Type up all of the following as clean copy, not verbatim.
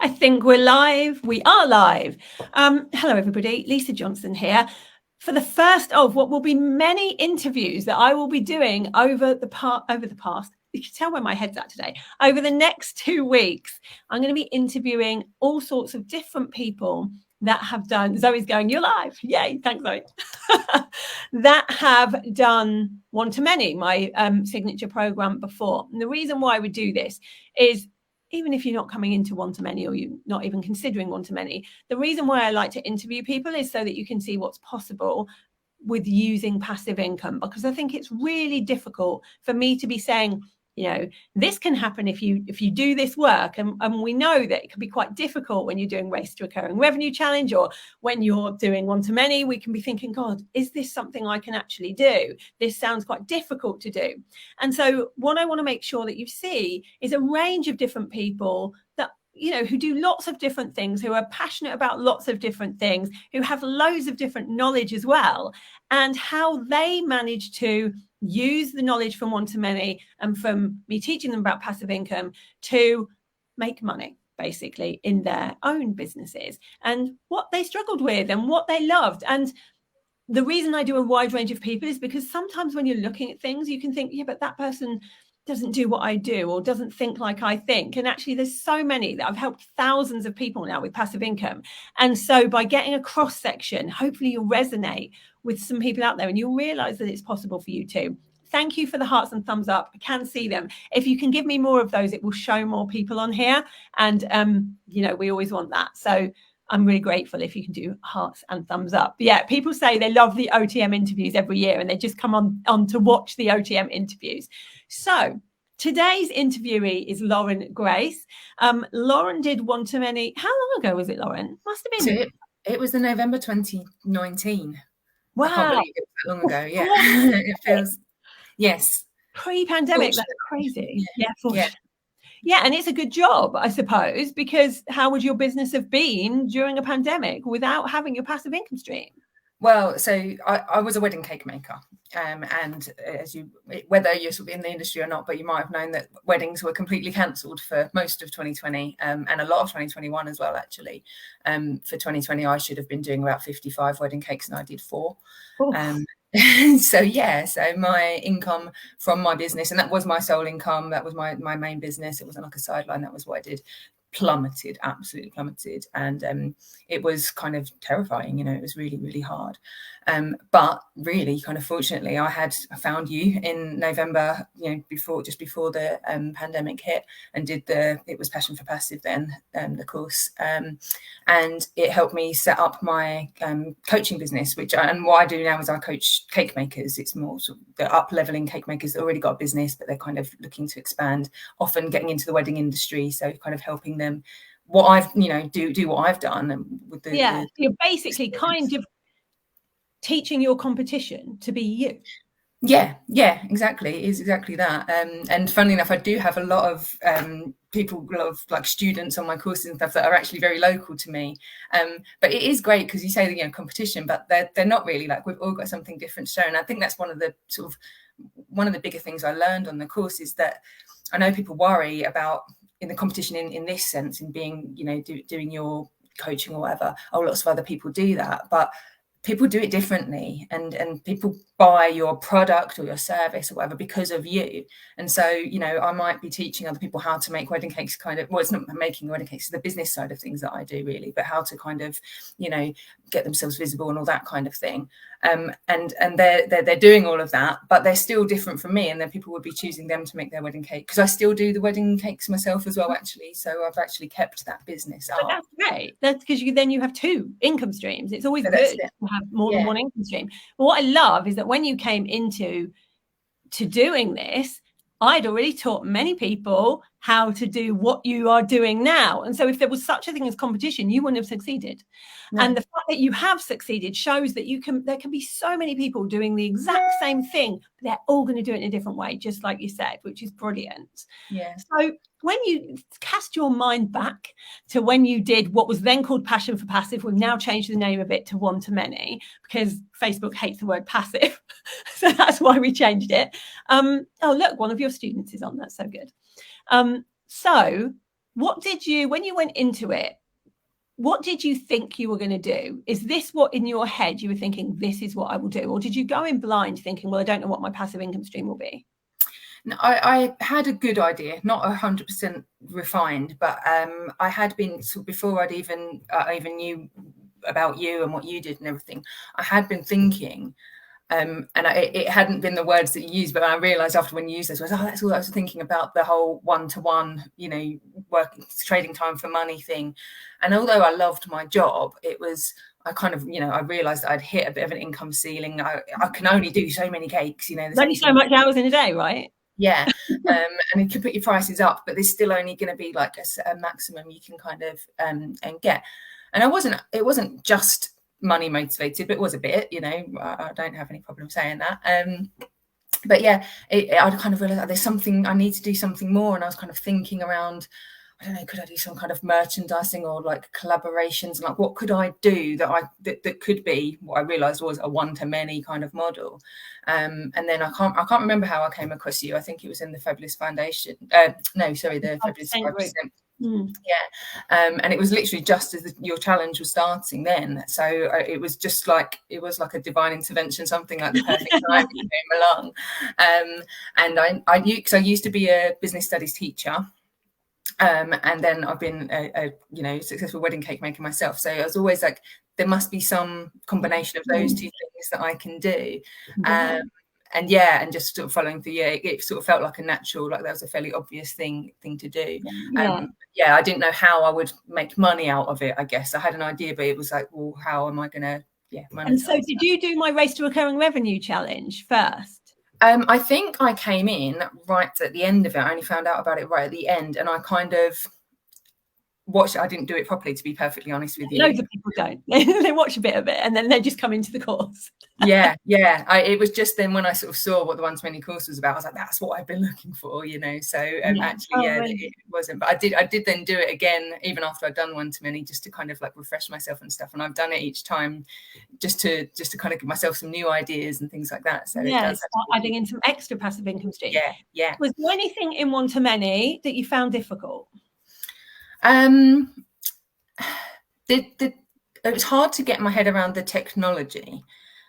I think we're live. We are live. Hello, everybody. Lisa Johnson here. For the first of what will be many interviews that I will be doing over the past, you can tell where my head's at today. Over the next 2 weeks, I'm going to be interviewing all sorts of different people that have done. Zoe's going, you're live. Yay. Thanks, Zoe. That have done One-to-Many, my signature program before. And the reason why we do this is, even if you're not coming into One-to-Many or you're not even considering One-to-Many, the reason why I like to interview people is so that you can see what's possible with using passive income, because I think it's really difficult for me to be saying, you know, this can happen if you do this work. And we know that it can be quite difficult when you're doing Race to Recurring Revenue Challenge, or when you're doing One-to-Many, we can be thinking, God, is this something I can actually do? This sounds quite difficult to do. And so what I want to make sure that you see is a range of different people that, you know, who do lots of different things, who are passionate about lots of different things, who have loads of different knowledge as well, and how they manage to use the knowledge from One-to-Many and from me teaching them about passive income to make money, basically, in their own businesses, and what they struggled with and what they loved. And the reason I do a wide range of people is because sometimes when you're looking at things, you can think, yeah, but that person doesn't do what I do or doesn't think like I think. And actually, there's so many that I've helped thousands of people now with passive income. And so by getting a cross section, hopefully you'll resonate with some people out there and you'll realize that it's possible for you too. Thank you for the hearts and thumbs up. I can see them. If you can give me more of those, it will show more people on here. And, you know, we always want that. So I'm really grateful if you can do hearts and thumbs up. But yeah, people say they love the OTM interviews every year and they just come on to watch the OTM interviews. So today's interviewee is Lauren Grace. Lauren did One-to-Many. How long ago was it, Lauren? Must have been. So it was the November 2019. Wow. I can't believe it was that long ago. Yeah. It feels, yes. Pre-pandemic, that's crazy. Yeah, and it's a good job, I suppose, because how would your business have been during a pandemic without having your passive income stream? Well, so I was a wedding cake maker, and whether you're sort of in the industry or not, but you might have known that weddings were completely cancelled for most of 2020, and a lot of 2021 as well, actually. For 2020, I should have been doing about 55 wedding cakes, and I did 4. So my income from my business, and that was my sole income, that was my main business, it wasn't like a sideline, that was what I did, absolutely plummeted. And it was kind of terrifying, you know, it was really, really hard. But really, kind of fortunately, I found you in November, you know, just before the pandemic hit, and it was Passion for Passive then, the course. And it helped me set up my coaching business, and what I do now is I coach cake makers. It's more sort of the up-leveling cake makers that already got a business, but they're kind of looking to expand, often getting into the wedding industry. So kind of helping them what I've, you know, do what I've done with you're basically kind of teaching your competition to be you. Yeah, exactly. It is exactly that. And funnily enough, I do have a lot of people, a lot of like students on my courses and stuff that are actually very local to me. But it is great because you say that, you know, competition, but they're not really. Like, we've all got something different to show. And I think that's one of the bigger things I learned on the course is that I know people worry about in the competition in this sense, in being, you know, doing your coaching or whatever. Oh, lots of other people do that, but people do it differently, and people buy your product or your service or whatever because of you. And so, you know, I might be teaching other people how to make wedding cakes, it's not making wedding cakes, it's the business side of things that I do really, but how to kind of, you know, get themselves visible and all that kind of thing. And they're doing all of that, but they're still different from me, and then people would be choosing them to make their wedding cake, because I still do the wedding cakes myself as well, actually. So I've actually kept that business up. But that's great. That's because you have 2 income streams. It's always good to have more than one income stream. But what I love is that when you came into doing this, I'd already taught many people how to do what you are doing now. And so if there was such a thing as competition, you wouldn't have succeeded. No. And the fact that you have succeeded shows that there can be so many people doing the exact same thing, but they're all going to do it in a different way, just like you said, which is brilliant. Yeah. So when you cast your mind back to when you did what was then called Passion for Passive, we've now changed the name of it to One-to-Many because Facebook hates the word passive. So that's why we changed it. Oh, look, one of your students is on. That's so good. So what did you, when you went into it, what did you think you were going to do? Is this what in your head you were thinking, this is what I will do? Or did you go in blind thinking, well, I don't know what my passive income stream will be? No, I had a good idea, not 100% refined, but I had been, so before I even knew about you and what you did and everything, I had been thinking, and it hadn't been the words that you used, but I realised after when you used those words, that's all I was thinking about, the whole one-to-one, working, trading time for money thing. And although I loved my job, it was, I kind of, I realised that I'd hit a bit of an income ceiling. I can only do so many cakes, There's only so much hours in a day, right? Yeah. And you can put your prices up, but there's still only going to be like a maximum you can kind of and get. And it wasn't just money motivated, but it was a bit, I don't have any problem saying that. But yeah, I kind of realized there's something, I need to do something more. And I was kind of thinking around, I don't know, could I do some kind of merchandising or like collaborations? Like, what could I do that could be what I realized was a one-to-many kind of model? And then I can't remember how I came across you. I think it was in the Fabulous Foundation. The Fabulous 5%. Yeah. And it was literally just as your challenge was starting then. So it was just like, it was like a divine intervention, something like the perfect time you came along. And I used to be a business studies teacher. And then I've been a successful wedding cake maker myself. So I was always like, there must be some combination of those two things that I can do. And just sort of following through, it sort of felt like a natural, like that was a fairly obvious thing to do. I didn't know how I would make money out of it. I guess I had an idea, but it was like, well, how am I going to monetize? And so did you do my Race to Recurring Revenue challenge first? I think I came in right at the end of it. I only found out about it right at the end, and I kind of watched. I didn't do it properly, to be perfectly honest with you. Loads of people don't. They watch a bit of it and then they just come into the course. It was just then when I sort of saw what the one-to-many course was about, I was like, that's what I've been looking for, So it wasn't. But I did then do it again, even after I'd done one-to-many, just to kind of like refresh myself and stuff. And I've done it each time just to kind of give myself some new ideas and things like that. So start adding in some extra passive income stream. Yeah. Was there anything in one-to-many that you found difficult? It was hard to get my head around the technology,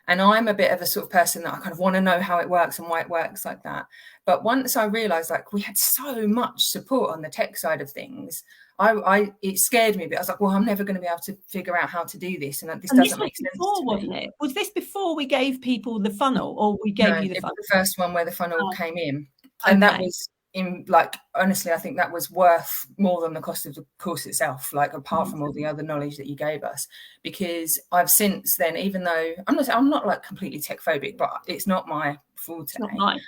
and I'm a bit of a sort of person that I kind of want to know how it works and why it works like that. But once I realized like we had so much support on the tech side of things, it scared me a bit. I was like, well, I'm never going to be able to figure out how to do this, and this doesn't make sense to me. Wasn't it? Was this before we gave people the funnel, or we gave you the funnel? The first one where the funnel came in, and that was in, like, honestly, I think that was worth more than the cost of the course itself, like apart from all the other knowledge that you gave us, because I've since then, even though I'm not like completely tech phobic, but it's not my forte. It's not mine.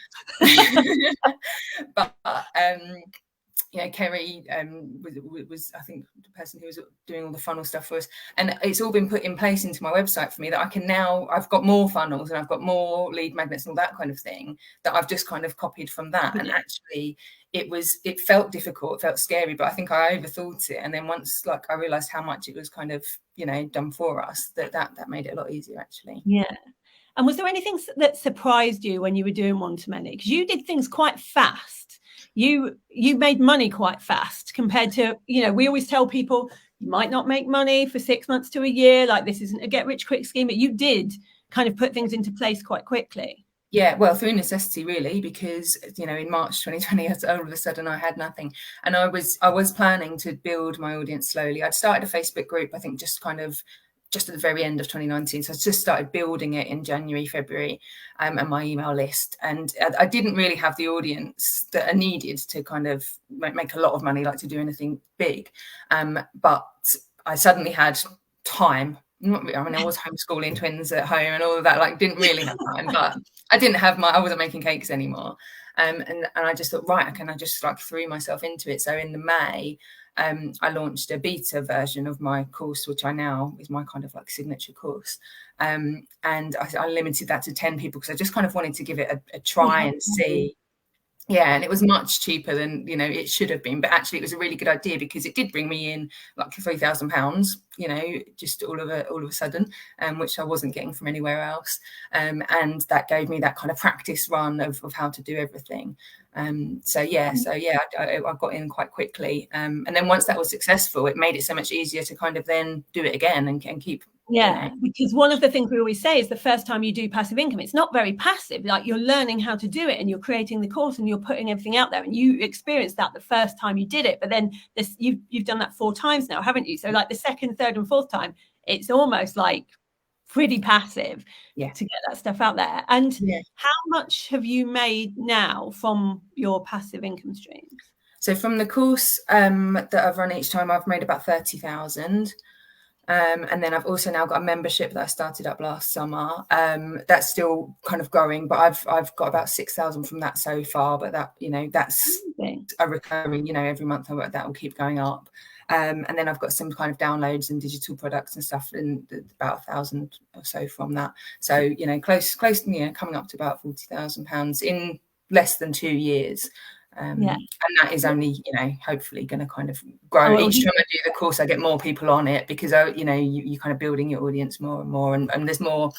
But Kerry was I think the person who was doing all the funnel stuff for us, and it's all been put in place into my website for me that I can now, I've got more funnels and I've got more lead magnets and all that kind of thing that I've just kind of copied from that. And actually it felt difficult, it felt scary, but I think I overthought it. And then once like I realized how much it was kind of done for us, that made it a lot easier actually. And was there anything that surprised you when you were doing one-to-many? Because you did things quite fast. You made money quite fast compared to, we always tell people you might not make money for 6 months to a year. Like, this isn't a get rich quick scheme, but you did kind of put things into place quite quickly. Yeah, well, through necessity, really, because, in March 2020, all of a sudden I had nothing. And I was planning to build my audience slowly. I'd started a Facebook group, I think, just at the very end of 2019. So I just started building it in January, February, and my email list. And I didn't really have the audience that I needed to kind of make a lot of money, like to do anything big. But I suddenly had time. I was homeschooling twins at home and all of that, like didn't really have time, but I wasn't making cakes anymore. And I just thought, right, I just like threw myself into it. So in the May, I launched a beta version of my course, which I now is my kind of like signature course. And I limited that to 10 people because I just kind of wanted to give it a try and see Yeah, and it was much cheaper than, you know, it should have been. But actually, it was a really good idea because it did bring me in like £3,000, you know, just all of a sudden, which I wasn't getting from anywhere else. And that gave me that kind of practice run of how to do everything. So yeah, I got in quite quickly. And then once that was successful, it made it so much easier to kind of then do it again and keep. Yeah, You know. because one of the things we always say is the first time you do passive income, it's not very passive. Like, you're learning how to do it and you're creating the course and you're putting everything out there, and you experienced that the first time you did it. But then you've done that 4 times now, haven't you? So like the second, third and fourth time, it's almost like pretty passive to get that stuff out there. And how much have you made now from your passive income streams? So from the course that I've run each time, I've made about 30,000. And then I've also now got a membership that I started up last summer. That's still kind of growing, but I've got about 6,000 from that so far. But that, you know, that's a recurring, you know, every month that will keep going up. And then I've got some kind of downloads and digital products and stuff, and about 1,000 or so from that. So, you know, close, you know, coming up to about £40,000 in less than 2 years. And that is only, you know, hopefully going to kind of grow. Each time I do the course, I get more people on it because, you know, you kind of building your audience more and more, and there's more,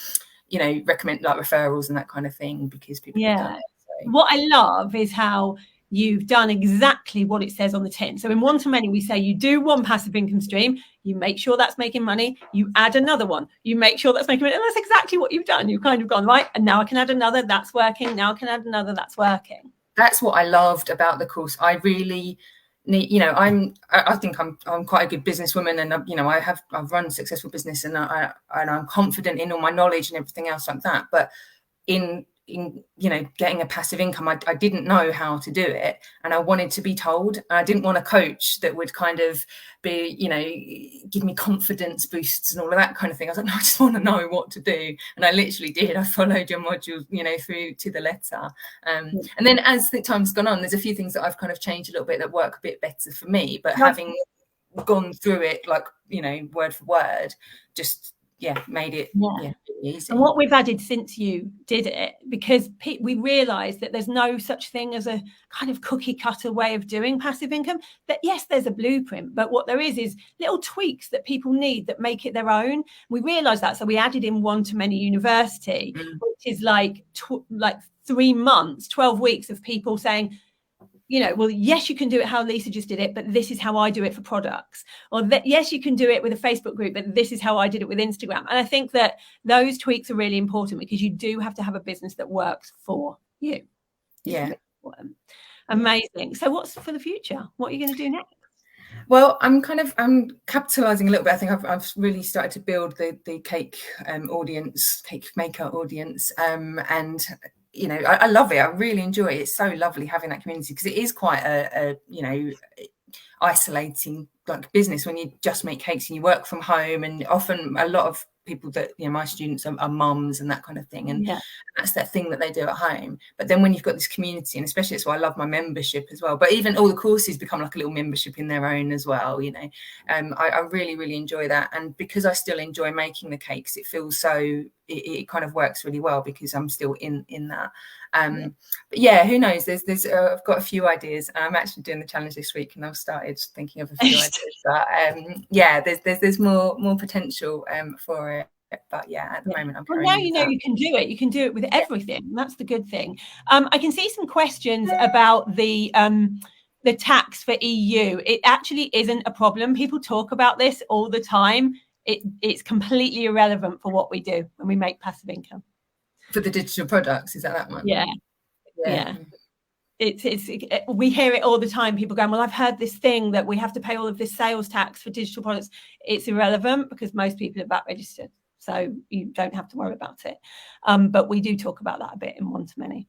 you know, recommend like referrals and that kind of thing because people. So. What I love is how you've done exactly what it says on the tin. So in One to Many, we say you do one passive income stream, you make sure that's making money, you add another one, you make sure that's making money, and that's exactly what you've done. You've kind of gone, right, and now I can add another, that's working, now I can add another, that's working. That's what I loved about the course. I really need, you know, I think I'm quite a good businesswoman, and you know, I've run a successful business, and I'm confident in all my knowledge and everything else like that. But in you know, getting a passive income, I didn't know how to do it, and I wanted to be told. I didn't want a coach that would kind of be, you know, give me confidence boosts and all of that kind of thing. I was like, no, I just want to know what to do, and I literally did. I followed your modules, you know, through to the letter. And then as the time's gone on, there's a few things that I've kind of changed a little bit that work a bit better for me. But having gone through it, like, you know, word for word, just made it easy. And what we've added since you did it, because we realized that there's no such thing as a kind of cookie cutter way of doing passive income, that yes, there's a blueprint, but what there is little tweaks that people need that make it their own. We realized that, so we added in One to Many University, which is like 3 months, 12 weeks of people saying, you know, well, yes, you can do it how Lisa just did it, but this is how I do it for products. Or that, yes, you can do it with a Facebook group, but this is how I did it with Instagram. And I think that those tweaks are really important because you do have to have a business that works for you. Yeah. Amazing. So what's for the future? What are you going to do next? Well, I'm capitalizing a little bit. I think I've really started to build the cake audience, cake maker audience, and you know, I love it. I really enjoy it. It's so lovely having that community because it is quite a you know, isolating like business when you just make cakes and you work from home, and often a lot of people that, you know, my students are mums and that kind of thing, and that's that thing that they do at home. But then when you've got this community, and especially that's why I love my membership as well, but even all the courses become like a little membership in their own as well, you know. I really enjoy that, and because I still enjoy making the cakes, it feels so it kind of works really well because I'm still in that. But yeah, who knows, there's I've got a few ideas. I'm actually doing the challenge this week and I've started thinking of a few ideas, but yeah, there's more potential for it. But yeah, at the moment, well, now you know you can do it. You can do it with everything. That's the good thing. I can see some questions about the tax for EU. It actually isn't a problem. People talk about this all the time. It's completely irrelevant for what we do when we make passive income. For the digital products, is that one? Yeah. We hear it all the time. People going, well, I've heard this thing that we have to pay all of this sales tax for digital products. It's irrelevant because most people are VAT registered, so you don't have to worry about it. But we do talk about that a bit in One to Many.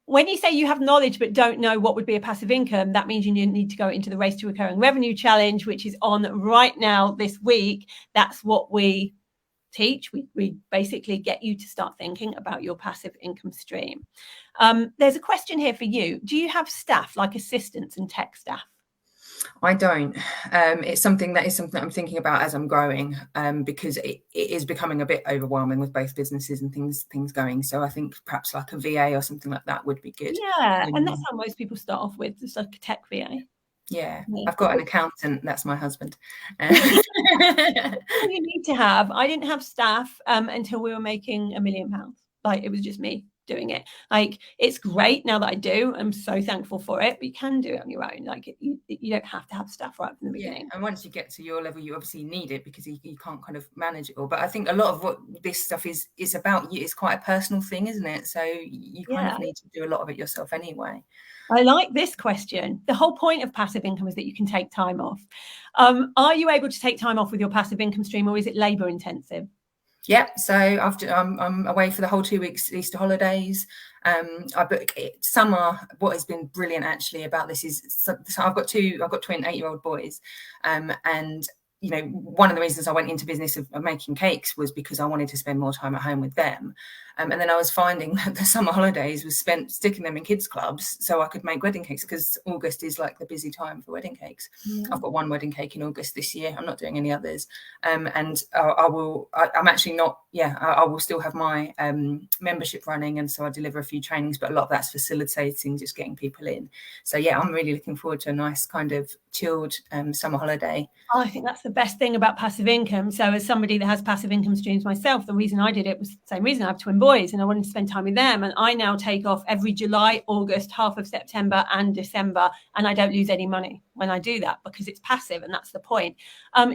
When you say you have knowledge but don't know what would be a passive income, that means you need to go into the Race to Recurring Revenue Challenge, which is on right now this week. That's what we teach. We basically get you to start thinking about your passive income stream. There's a question here for you. Do you have staff, like assistants and tech staff? I don't. It's something that I'm thinking about as I'm growing, because it is becoming a bit overwhelming with both businesses and things going. So I think perhaps like a VA or something like that would be good. Yeah, and that's how most people start off with, just like a tech VA. Yeah, I've got an accountant. That's my husband. You need to have. I didn't have staff until we were making £1 million. Like, it was just me doing it. Like, it's great now that I do. I'm so thankful for it, but you can do it on your own. Like, you don't have to have staff right from the beginning. And once you get to your level, you obviously need it because you can't kind of manage it all. But I think a lot of what this stuff is about you is quite a personal thing, isn't it? So you kind of need to do a lot of it yourself anyway. I like this question. The whole point of passive income is that you can take time off. Are you able to take time off with your passive income stream, or is it labor intensive? Yeah, so I'm away for the whole 2 weeks Easter holidays. I book it summer. What has been brilliant actually about this is, so I've got twin 8-year-old boys, and you know, one of the reasons I went into business of making cakes was because I wanted to spend more time at home with them. And then I was finding that the summer holidays was spent sticking them in kids clubs so I could make wedding cakes, because August is like the busy time for wedding cakes. I've got one wedding cake in August this year. I'm not doing any others. And I will still have my membership running. And so I deliver a few trainings, but a lot of that's facilitating, just getting people in. So yeah, I'm really looking forward to a nice kind of chilled summer holiday. I think that's the best thing about passive income. So as somebody that has passive income streams myself, the reason I did it was the same reason. I have twin boys and I wanted to spend time with them. And I now take off every July, August, half of September and December. And I don't lose any money when I do that because it's passive. And that's the point.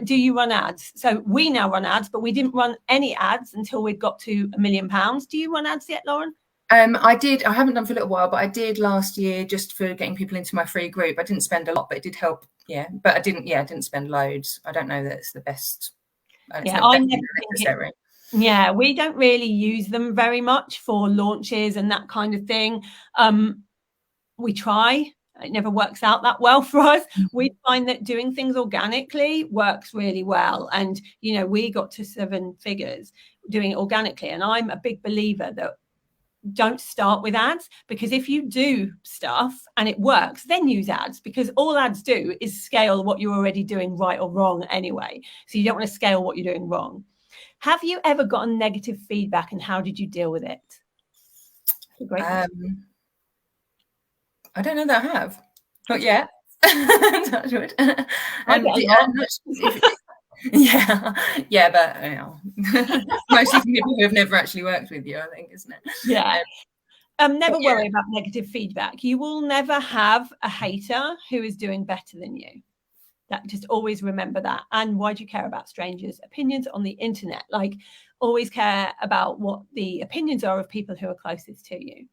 Do you run ads? So we now run ads, but we didn't run any ads until we'd got to £1 million. Do you run ads yet, Lauren? I did. I haven't done for a little while, but I did last year just for getting people into my free group. I didn't spend a lot, but it did help. Yeah, but I didn't spend loads. I don't know that it's the best. Yeah, we don't really use them very much for launches and that kind of thing. We try. It never works out that well for us. We find that doing things organically works really well. And, you know, we got to 7 figures doing it organically. And I'm a big believer that don't start with ads, because if you do stuff and it works, then use ads, because all ads do is scale what you're already doing right or wrong anyway. So you don't want to scale what you're doing wrong. Have you ever gotten negative feedback and how did you deal with it? Great. I don't know that I have. Not yet. Touch wood. Yeah, but you know, mostly from people who have never actually worked with you, I think, isn't it? Yeah. Never worry about negative feedback. You will never have a hater who is doing better than you. That, just always remember that. And why do you care about strangers' opinions on the internet? Like, always care about what the opinions are of people who are closest to you.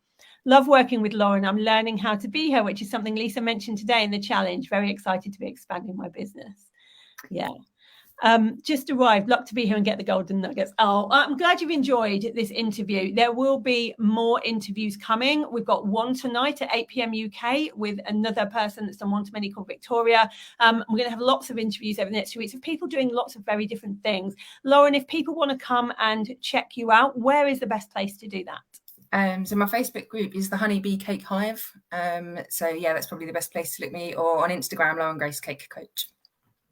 Love working with Lauren. I'm learning how to be her, which is something Lisa mentioned today in the challenge. Very excited to be expanding my business. Yeah. Just arrived. Luck to be here and get the golden nuggets. Oh, I'm glad you've enjoyed this interview. There will be more interviews coming. We've got one tonight at 8 p.m. UK with another person that's done one-to-many called Victoria. We're going to have lots of interviews over the next 2 weeks of people doing lots of very different things. Lauren, if people want to come and check you out, where is the best place to do that? So my Facebook group is the Honeybee Cake Hive. So yeah, that's probably the best place to look me, or on Instagram, Lauren Grace Cake Coach.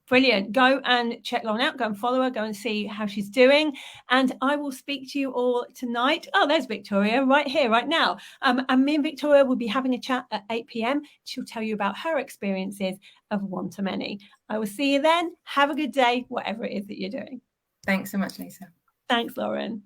Brilliant. Go and check Lauren out. Go and follow her. Go and see how she's doing. And I will speak to you all tonight. Oh, there's Victoria right here, right now. And me and Victoria will be having a chat at 8 p.m. She'll tell you about her experiences of one-to-many. I will see you then. Have a good day, whatever it is that you're doing. Thanks so much, Lisa. Thanks, Lauren.